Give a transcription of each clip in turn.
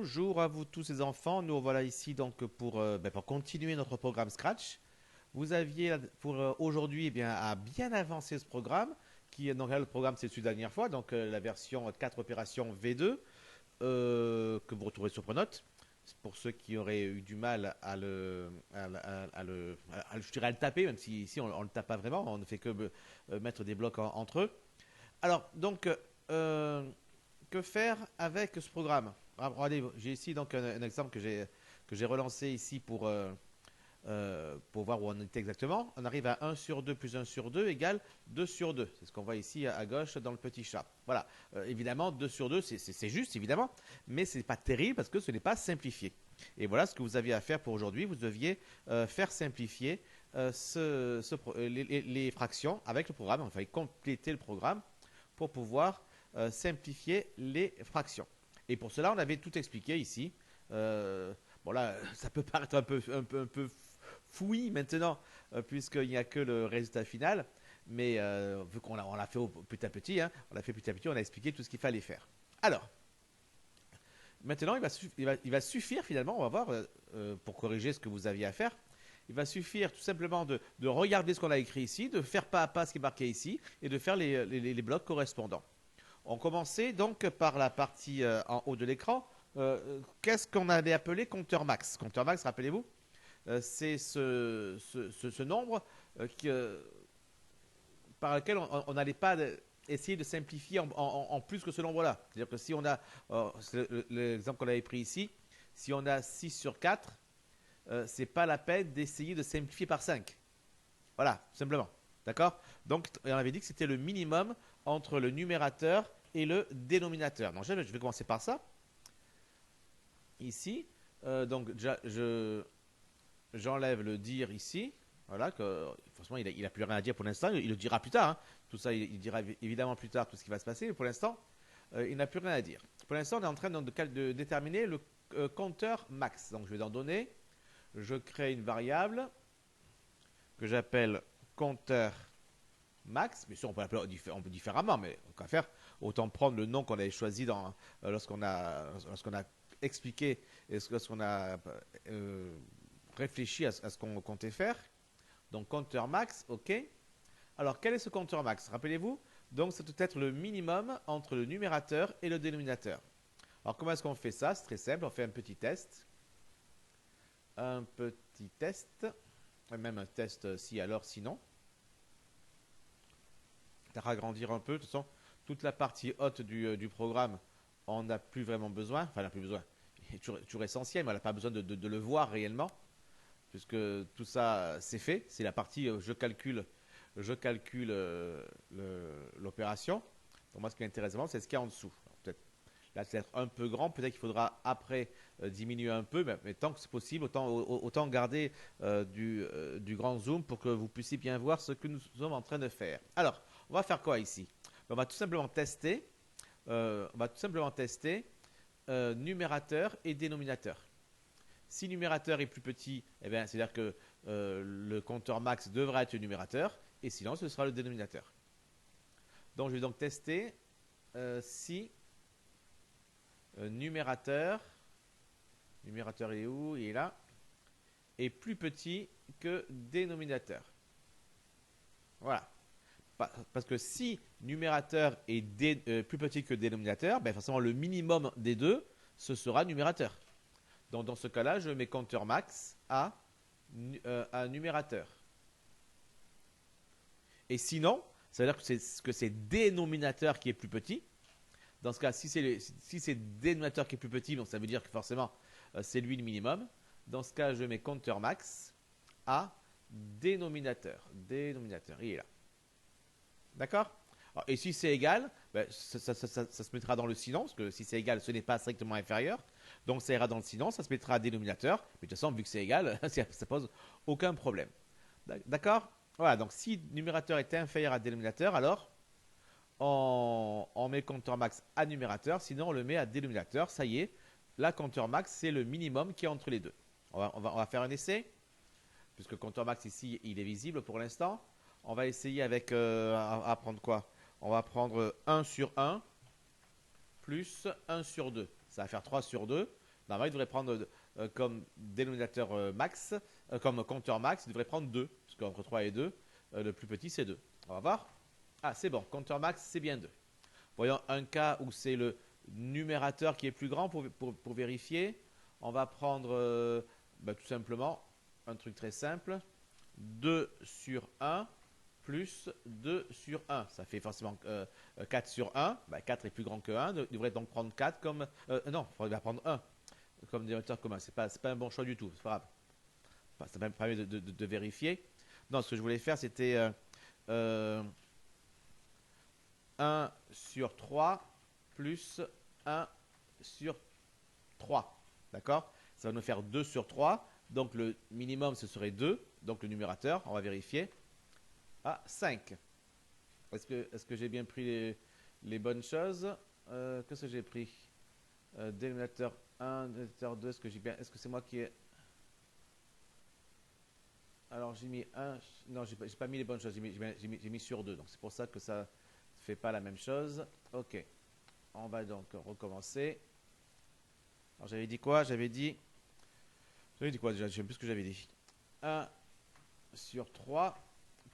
Bonjour à vous tous les enfants, nous voilà ici donc pour continuer notre programme Scratch. Vous aviez pour aujourd'hui à bien avancer ce programme, donc là, le programme c'est celui de la dernière fois, donc la version 4 opérations V2 que vous retrouvez sur Pronote. Pour ceux qui auraient eu du mal je dirais à le taper, même si ici on ne le tape pas vraiment, on ne fait que mettre des blocs entre eux. Alors donc euh, que faire avec ce programme? Regardez, j'ai ici donc un exemple que j'ai relancé ici pour voir où on était exactement. On arrive à 1 sur 2 plus 1 sur 2 égale 2 sur 2. C'est ce qu'on voit ici à gauche dans le petit chat. Voilà. Évidemment, 2 sur 2, c'est juste, évidemment, mais ce n'est pas terrible parce que ce n'est pas simplifié. Et voilà ce que vous aviez à faire pour aujourd'hui. Vous deviez faire simplifier les fractions avec le programme. Il fallait compléter le programme pour pouvoir simplifier les fractions. Et pour cela, on avait tout expliqué ici. Bon là, ça peut paraître un peu fouillis maintenant, puisqu'il n'y a que le résultat final. Mais vu qu'on l'a fait petit à petit, hein, on a expliqué tout ce qu'il fallait faire. Alors, maintenant, il va suffire finalement, on va voir, pour corriger ce que vous aviez à faire, il va suffire tout simplement de regarder ce qu'on a écrit ici, de faire pas à pas ce qui est marqué ici, et de faire les blocs correspondants. On commençait donc par la partie en haut de l'écran. Qu'est-ce qu'on avait appelé compteur max? Compteur max, rappelez-vous, c'est ce nombre par lequel on n'allait pas essayer de simplifier en plus que ce nombre-là. C'est-à-dire que si on a, c'est l'exemple qu'on avait pris ici, si on a 6 sur 4, c'est pas la peine d'essayer de simplifier par 5. Voilà, tout simplement. D'accord? Donc, on avait dit que c'était le minimum entre le numérateur et le dénominateur. Donc, je vais commencer par ça. Ici, donc, déjà, j'enlève le dire ici. Voilà, que forcément, il n'a plus rien à dire pour l'instant. Il le dira plus tard, hein. Tout ça, il dira évidemment plus tard tout ce qui va se passer. Mais pour l'instant, il n'a plus rien à dire. Pour l'instant, on est en train de déterminer le compteur max. Donc, je vais en donner. Je crée une variable que j'appelle compteur max. Bien sûr, on peut l'appeler différemment, mais on va faire autant prendre le nom qu'on avait choisi lorsqu'on a expliqué et lorsqu'on a réfléchi à ce qu'on comptait faire. Donc, compteur max, OK. Alors, quel est ce compteur max? Rappelez-vous, donc, ça doit être le minimum entre le numérateur et le dénominateur. Alors, comment est-ce qu'on fait ça? C'est très simple, on fait un petit test. Un petit test. Même un test si alors sinon. Ragrandir un peu. De toute façon, toute la partie haute du programme, on n'a plus vraiment besoin. Enfin, on n'a plus besoin. Il est toujours essentiel, mais on n'a pas besoin de le voir réellement, puisque tout ça, c'est fait. C'est la partie je calcule l'opération. Donc moi, ce qui m'intéresse vraiment, c'est ce qu'il y a en dessous. Peut-être là, c'est un peu grand. Peut-être qu'il faudra après diminuer un peu, mais tant que c'est possible, autant garder du grand zoom pour que vous puissiez bien voir ce que nous sommes en train de faire. Alors, on va faire quoi ici? On va tout simplement tester. Numérateur et dénominateur. Si numérateur est plus petit, eh bien, c'est-à-dire que le compteur max devra être le numérateur, et sinon ce sera le dénominateur. Donc je vais donc tester si numérateur il est où? Il est là, est plus petit que dénominateur. Voilà. Parce que si numérateur est plus petit que dénominateur, ben forcément le minimum des deux, ce sera numérateur. Donc dans ce cas-là, je mets compteur max à numérateur. Et sinon, ça veut dire que c'est dénominateur qui est plus petit. Dans ce cas, si c'est dénominateur qui est plus petit, donc ça veut dire que forcément c'est lui le minimum. Dans ce cas, je mets compteur max à dénominateur. Dénominateur, il est là. D'accord? Et si c'est égal, ben, ça se mettra dans le sinon, parce que si c'est égal, ce n'est pas strictement inférieur. Donc ça ira dans le sinon, ça se mettra à dénominateur. Mais de toute façon, vu que c'est égal, ça pose aucun problème. D'accord? Voilà, donc si numérateur est inférieur à dénominateur, alors on met compteur max à numérateur, sinon on le met à dénominateur. Ça y est, là, compteur max, c'est le minimum qui est entre les deux. On va faire un essai, puisque compteur max ici, il est visible pour l'instant. On va essayer avec, à prendre quoi? On va prendre 1 sur 1 plus 1 sur 2. Ça va faire 3 sur 2. Normalement, il devrait prendre comme dénominateur max, comme compteur max, il devrait prendre 2. Parce qu'entre 3 et 2, le plus petit, c'est 2. On va voir. Ah, c'est bon. Compteur max, c'est bien 2. Voyons un cas où c'est le numérateur qui est plus grand pour vérifier. On va prendre tout simplement un truc très simple. 2 sur 1 plus 2 sur 1. Ça fait forcément 4 sur 1. 4 est plus grand que 1. Il devrait donc prendre 4 comme... non, il va prendre 1 comme dénominateur commun. C'est pas un bon choix du tout. C'est pas grave. Ça permet de vérifier. Non, ce que je voulais faire, c'était 1 sur 3 plus 1 sur 3. D'accord? Ça va nous faire 2 sur 3. Donc le minimum, ce serait 2. Donc le numérateur, on va vérifier. Ah, 5. Est-ce que j'ai bien pris les bonnes choses? Qu'est-ce que j'ai pris? Dénominateur 1, dénominateur 2, est-ce que c'est moi qui ai... Alors j'ai mis 1, non j'ai pas mis les bonnes choses, j'ai mis sur 2, donc c'est pour ça que ça ne fait pas la même chose. Ok, on va donc recommencer. Alors j'avais dit quoi? J'avais dit quoi déjà? Je ne sais plus ce que j'avais dit. 1 sur 3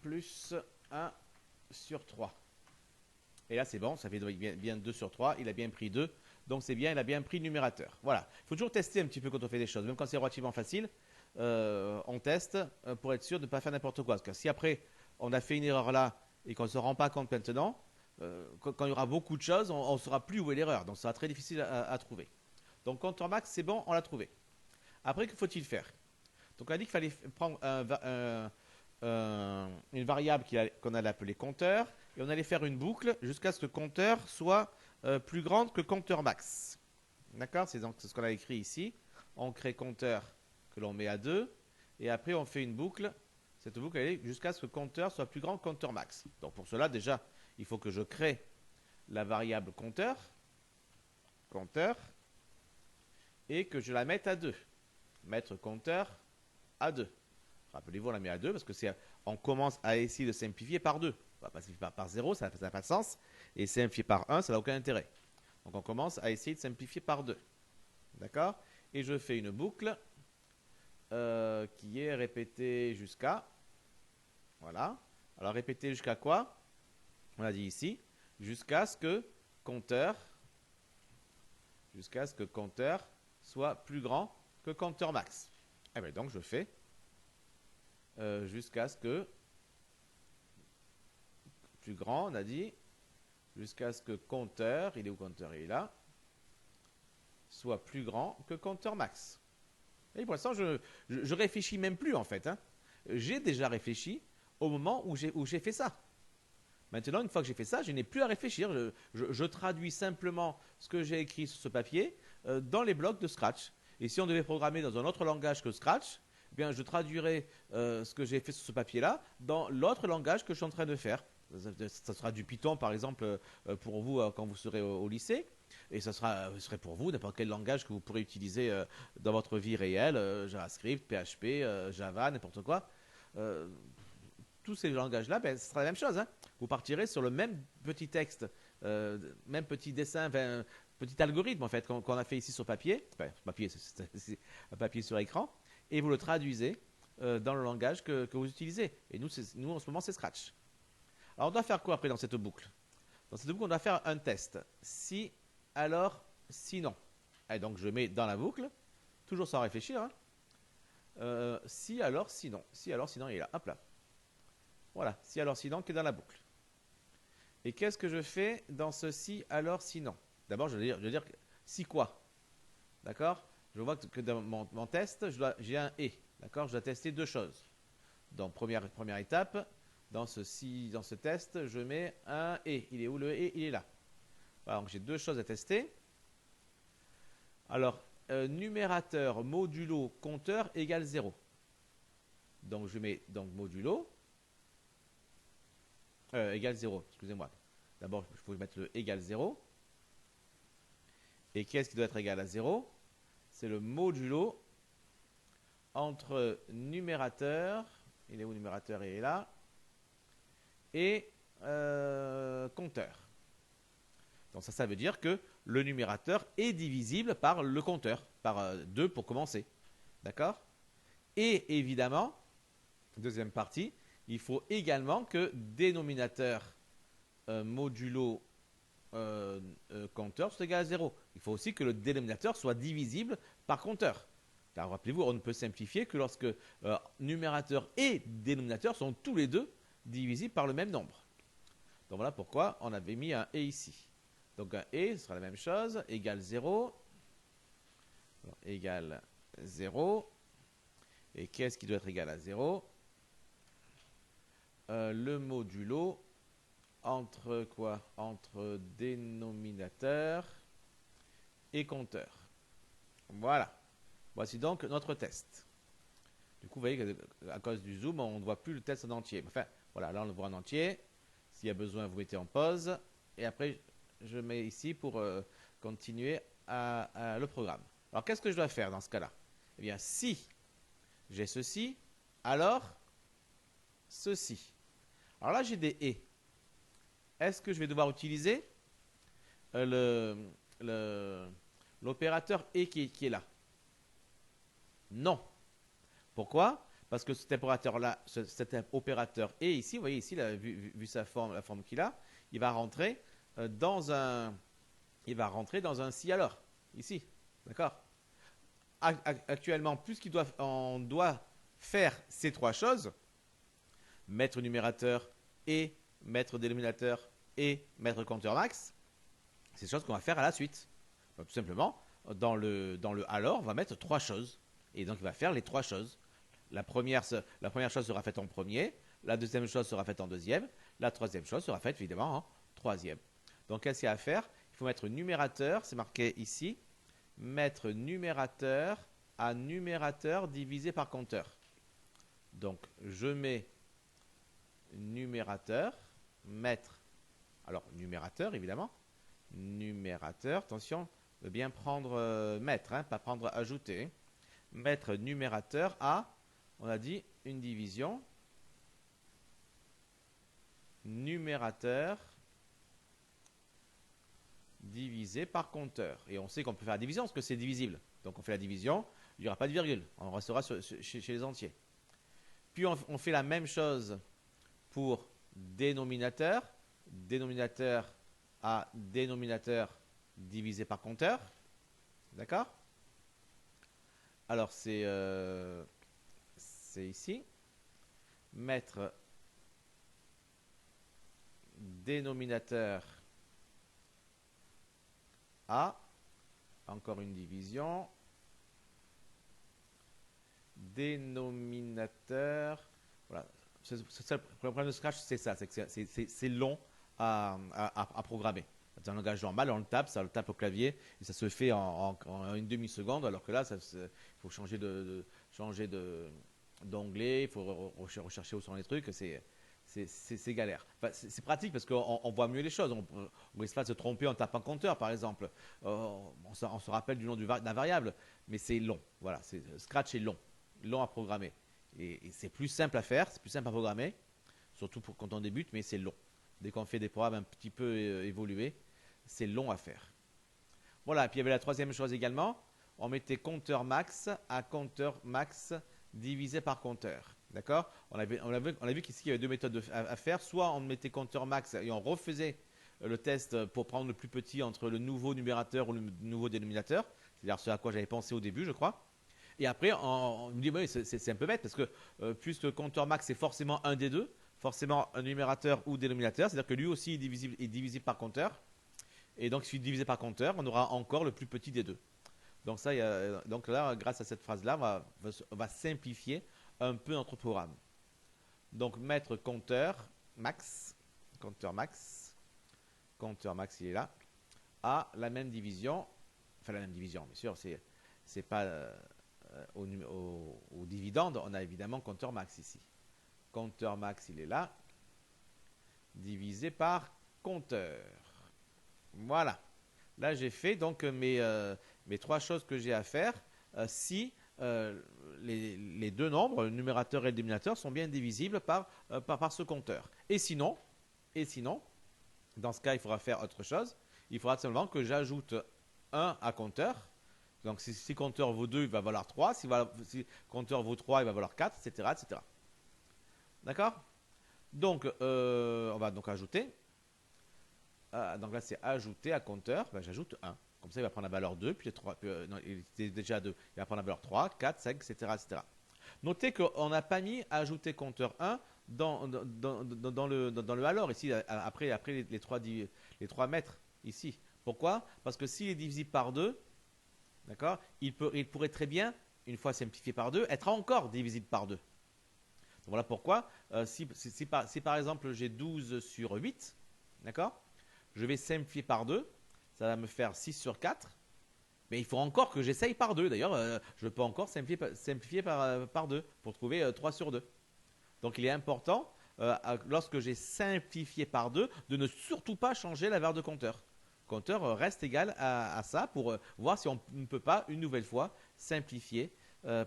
plus 1 sur 3. Et là c'est bon, ça fait bien 2 sur 3, il a bien pris 2, donc c'est bien, il a bien pris le numérateur. Voilà, il faut toujours tester un petit peu quand on fait des choses, même quand c'est relativement facile. On teste pour être sûr de ne pas faire n'importe quoi. Parce que si après on a fait une erreur là et qu'on ne se rend pas compte maintenant, quand il y aura beaucoup de choses, on ne saura plus où est l'erreur. Donc ça sera très difficile à trouver. Donc compteur max, c'est bon, on l'a trouvé. Après, que faut-il faire? Donc on a dit qu'il fallait prendre une variable qu'on allait appeler compteur et on allait faire une boucle jusqu'à ce que compteur soit plus grande que compteur max. D'accord? C'est ce qu'on a écrit ici. On crée compteur que l'on met à 2 et après on fait une boucle. Cette boucle elle est jusqu'à ce que compteur soit plus grand que compteur max. Donc pour cela déjà il faut que je crée la variable compteur et que je la mette à 2. Mettre compteur à 2. Rappelez-vous, on la met à 2 parce que on commence à essayer de simplifier par 2. On va pas simplifier par 0, ça n'a pas de sens. Et simplifier par 1, ça n'a aucun intérêt. Donc on commence à essayer de simplifier par 2. D'accord? Et je fais une boucle qui est répétée jusqu'à... Voilà. Alors répétée jusqu'à quoi? On a dit ici. Jusqu'à ce que compteur soit plus grand que compteur max. Et bien donc je fais jusqu'à ce que plus grand, on a dit, jusqu'à ce que compteur, il est où compteur? Il est là, soit plus grand que compteur max. Et pour l'instant, je réfléchis même plus en fait. Hein. J'ai déjà réfléchi au moment où j'ai fait ça. Maintenant, une fois que j'ai fait ça, je n'ai plus à réfléchir. Je traduis simplement ce que j'ai écrit sur ce papier dans les blocs de Scratch. Et si on devait programmer dans un autre langage que Scratch, eh bien, je traduirai ce que j'ai fait sur ce papier-là dans l'autre langage que je suis en train de faire. Ça sera du Python, par exemple, pour vous quand vous serez au lycée. Et ce serait pour vous n'importe quel langage que vous pourrez utiliser dans votre vie réelle, JavaScript, PHP, Java, n'importe quoi. Tous ces langages-là, ce sera la même chose. Hein. Vous partirez sur le même petit texte, même petit dessin, petit algorithme en fait qu'on a fait ici sur papier. Enfin, papier, c'est un papier sur écran. Et vous le traduisez dans le langage que vous utilisez. Et nous, en ce moment, c'est Scratch. Alors, on doit faire quoi après dans cette boucle? Dans cette boucle, on doit faire un test. Si, alors, sinon. Et donc, je mets dans la boucle, toujours sans réfléchir, hein, si, alors, sinon. Si, alors, sinon, il est là. Hop là. Voilà. Si, alors, sinon, qui est dans la boucle. Et qu'est-ce que je fais dans ce si, alors, sinon? D'abord, je vais dire si quoi. D'accord? Je vois que dans mon test, j'ai un et. D'accord? Je dois tester deux choses. Donc, première étape, dans ce test, je mets un et. Il est où le et? Il est là. Voilà, donc j'ai deux choses à tester. Alors, numérateur modulo compteur égale 0. Donc, je mets donc modulo égale 0. Excusez-moi. D'abord, il faut mettre le égal 0. Et qu'est-ce qui doit être égal à 0? C'est le modulo entre numérateur, il est où numérateur? Il est là, et compteur. Donc ça veut dire que le numérateur est divisible par le compteur, par 2 pour commencer. D'accord? Et évidemment, deuxième partie, il faut également que dénominateur modulo compteur soit égal à 0. Il faut aussi que le dénominateur soit divisible par compteur. Car rappelez-vous, on ne peut simplifier que lorsque numérateur et dénominateur sont tous les deux divisibles par le même nombre. Donc voilà pourquoi on avait mis un et ici. Donc un et, ce sera la même chose, égale 0. Alors, égale 0. Et qu'est-ce qui doit être égal à 0? Le modulo entre quoi? Entre dénominateur et compteur. Voilà. Voici donc notre test. Du coup, vous voyez qu'à cause du zoom, on ne voit plus le test en entier. Enfin, voilà, là on le voit en entier. S'il y a besoin, vous mettez en pause. Et après, je mets ici pour continuer le programme. Alors, qu'est-ce que je dois faire dans ce cas-là? Eh bien, si j'ai ceci, alors ceci. Alors là, j'ai des et. Est-ce que je vais devoir utiliser l'opérateur et qui est là? Non. Pourquoi? Parce que cet opérateur-là, cet opérateur et ici, vous voyez ici, là, vu sa forme, la forme qu'il a, il va rentrer dans un si alors, ici. D'accord? Actuellement, puisqu'on doit faire ces trois choses, mettre numérateur et mettre dénominateur et mettre compteur max, c'est des choses qu'on va faire à la suite. Donc, tout simplement, dans le alors, on va mettre trois choses. Et donc, il va faire les trois choses. La première chose sera faite en premier, la deuxième chose sera faite en deuxième, la troisième chose sera faite évidemment en troisième. Donc, qu'est-ce qu'il y a à faire? Il faut mettre numérateur, c'est marqué ici, mettre numérateur à numérateur divisé par compteur. Donc, je mets numérateur, mettre, alors numérateur évidemment, numérateur, attention, de bien prendre mettre, pas prendre ajouter, mettre numérateur à, on a dit une division, numérateur divisé par compteur. Et on sait qu'on peut faire la division parce que c'est divisible. Donc on fait la division, il n'y aura pas de virgule, on restera chez les entiers. Puis on fait la même chose pour dénominateur, dénominateur à dénominateur divisé par compteur. D'accord? Alors c'est ici. Mettre dénominateur à, encore une division, dénominateur, voilà. Le problème de Scratch, c'est ça, c'est long à programmer. Dans un langage normal, on le tape, ça le tape au clavier, et ça se fait en une demi-seconde, alors que là, il faut changer d'onglet, il faut rechercher où sont les trucs, c'est galère. Enfin, c'est pratique parce qu'on voit mieux les choses. On risque pas de se tromper en tapant compteur, par exemple. On se rappelle du nom d'un variable, mais c'est long. Voilà, Scratch est long à programmer. Et c'est plus simple à faire, c'est plus simple à programmer, surtout quand on débute, mais c'est long. Dès qu'on fait des programmes un petit peu évolués, c'est long à faire. Voilà, et puis il y avait la troisième chose également, on mettait compteur max à compteur max divisé par compteur. D'accord? On a vu qu'ici, il y avait deux méthodes à faire. Soit on mettait compteur max et on refaisait le test pour prendre le plus petit entre le nouveau numérateur ou le nouveau dénominateur. C'est-à-dire ce à quoi j'avais pensé au début, je crois. Et après, on me dit, oui, c'est un peu bête parce que puisque compteur max, c'est forcément un des deux, forcément un numérateur ou dénominateur, c'est-à-dire que lui aussi est divisible par compteur. Et donc, si il est divisé par compteur, on aura encore le plus petit des deux. Donc, donc là, grâce à cette phrase-là, on va simplifier un peu notre programme. Donc, mettre compteur max, il est là, à la même division, enfin la même division, bien sûr, c'est pas au dividende, on a évidemment compteur max ici. Compteur max, il est là, divisé par compteur. Voilà. Là, j'ai fait donc mes trois choses que j'ai à faire si les deux nombres, le numérateur et le dénominateur, sont bien divisibles par ce compteur. Et sinon, dans ce cas, il faudra faire autre chose. il faudra simplement que j'ajoute 1 à compteur. Donc si compteur vaut 2, il va valoir 3. Si compteur vaut 3, il va valoir 4, etc. etc. D'accord? Donc, on va donc ajouter. Donc là, c'est ajouter à compteur. Ben, j'ajoute 1. Comme ça, il va prendre la valeur 2, puis 3. Non, il était déjà 2. Il va prendre la valeur 3, 4, 5, etc. etc. Notez qu'on n'a pas mis ajouter compteur 1 dans le alors ici, après les 3 mètres ici. Pourquoi? Parce que s'il est divisible par 2, d'accord, il pourrait très bien, une fois simplifié par 2, être encore divisible par 2. Donc voilà pourquoi, si par exemple j'ai 12 sur 8, d'accord, je vais simplifier par 2, ça va me faire 6 sur 4, mais il faut encore que j'essaye par 2. D'ailleurs, je peux encore simplifier par 2 pour trouver 3 sur 2. Donc il est important, lorsque j'ai simplifié par 2, de ne surtout pas changer la valeur de compteur. Le compteur reste égal à ça pour voir si on ne peut pas une nouvelle fois simplifier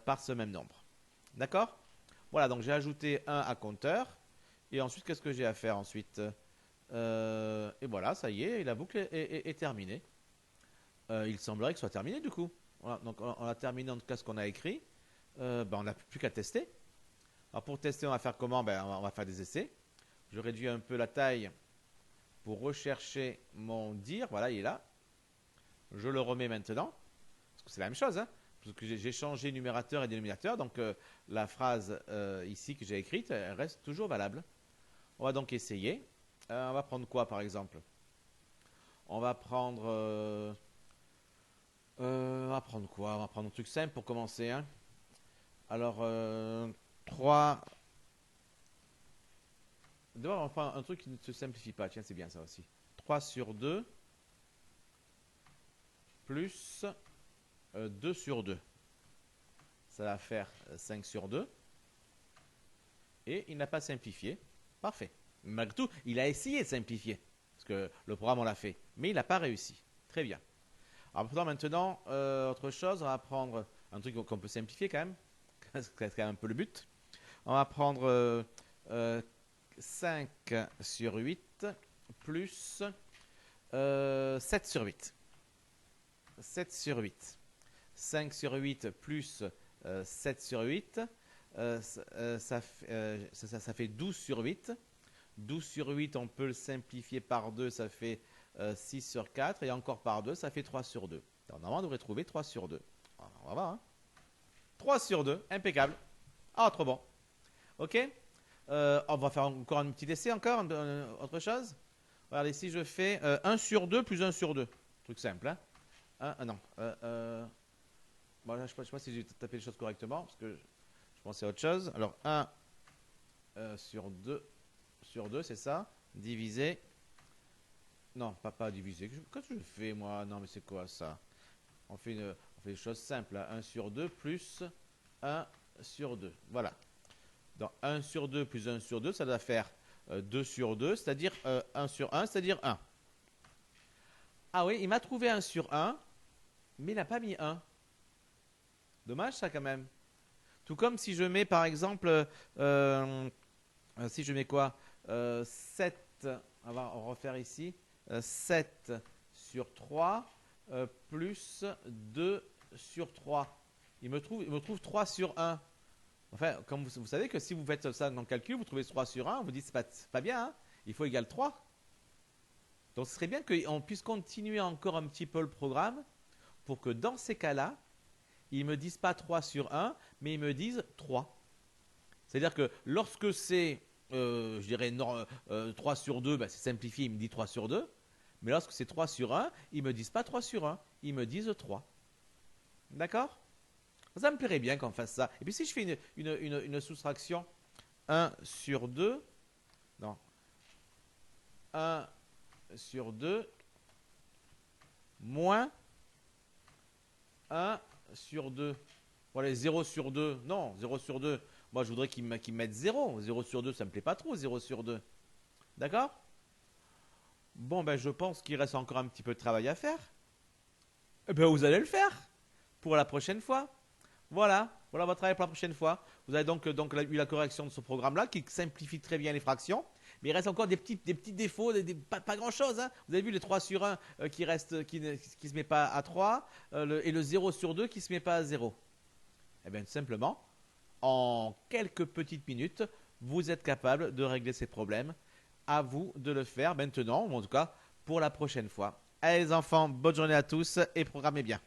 par ce même nombre. D'accord? Voilà, donc j'ai ajouté 1 à compteur. Et ensuite, qu'est-ce que j'ai à faire ensuite? Et voilà, ça y est, la boucle est terminée. Il semblerait que ce soit terminé du coup. Voilà, donc on a terminé en tout cas ce qu'on a écrit. On n'a plus qu'à tester. Alors pour tester, on va faire comment? On va faire des essais. Je réduis un peu la taille pour rechercher mon dire. Voilà, il est là. Je le remets maintenant. Parce que c'est la même chose, hein, parce que j'ai changé numérateur et dénominateur. Donc la phrase ici que j'ai écrite, elle reste toujours valable. On va donc essayer. On va prendre quoi par exemple? On va prendre... on va prendre quoi? On va prendre un truc simple pour commencer. Hein. Alors, 3... D'abord, on va prendre un truc qui ne se simplifie pas. Tiens, c'est bien ça aussi. 3 sur 2 plus 2 sur 2. Ça va faire 5 sur 2. Et il n'a pas simplifié. Parfait. Malgré tout, il a essayé de simplifier. Parce que le programme, on l'a fait. Mais il n'a pas réussi. Très bien. Alors maintenant, autre chose, on va prendre un truc qu'on peut simplifier quand même. C'est quand même un peu le but. On va prendre 5 sur 8 plus 7 sur 8. 7 sur 8. 5 sur 8 plus 7 sur 8, ça fait 12 sur 8. 12 sur 8, on peut le simplifier par 2, ça fait 6 sur 4. Et encore par 2, ça fait 3 sur 2. Normalement, on devrait trouver 3 sur 2. On va voir. Hein. 3 sur 2, impeccable. Ah, trop bon. Ok. On va faire encore un petit essai, encore autre chose. Regardez, si je fais 1 sur 2 plus 1 sur 2. Truc simple. Hein. Non. Bon, là, je ne sais pas si j'ai tapé les choses correctement, parce que je pensais à autre chose. Alors, 1 sur 2, c'est ça. Divisé. Non, pas divisé. Qu'est-ce que je fais, moi? Non, mais c'est quoi ça? On fait des choses simples. Là. 1 sur 2 plus 1 sur 2. Voilà. Donc, 1 sur 2 plus 1 sur 2, ça doit faire 2 sur 2, c'est-à-dire 1 sur 1, c'est-à-dire 1. Ah oui, il m'a trouvé 1 sur 1, mais il n'a pas mis 1. Dommage ça quand même. Tout comme si je mets par exemple, si je mets quoi 7, on va refaire ici, 7 sur 3 plus 2 sur 3. Il me trouve 3 sur 1. Enfin, comme vous savez que si vous faites ça dans le calcul, vous trouvez 3 sur 1, vous dites c'est pas bien, hein, il faut égal 3. Donc ce serait bien qu'on puisse continuer encore un petit peu le programme pour que dans ces cas-là, ils ne me disent pas 3 sur 1, mais ils me disent 3. C'est-à-dire que lorsque c'est, je dirais, 3 sur 2, c'est simplifié, il me dit 3 sur 2. Mais lorsque c'est 3 sur 1, ils ne me disent pas 3 sur 1, ils me disent 3. D'accord? Ça me plairait bien qu'on fasse ça. Et puis si je fais une soustraction, 1 sur 2, non, 1 sur 2, moins 1 sur 2. Voilà, 0 sur 2. Non, 0 sur 2. Moi, je voudrais qu'ils mettent 0. 0 sur 2, ça ne me plaît pas trop, 0 sur 2. D'accord? Bon, je pense qu'il reste encore un petit peu de travail à faire. Eh bien, vous allez le faire pour la prochaine fois. Voilà votre travail pour la prochaine fois. Vous avez donc eu la correction de ce programme-là qui simplifie très bien les fractions. Mais il reste encore des petits défauts, pas grand-chose. Hein. Vous avez vu les 3 sur 1 qui reste, qui ne se met pas à 3 et le 0 sur 2 qui ne se met pas à 0. Eh bien, tout simplement, en quelques petites minutes, vous êtes capable de régler ces problèmes. À vous de le faire maintenant, ou en tout cas pour la prochaine fois. Allez les enfants, bonne journée à tous et programmez bien.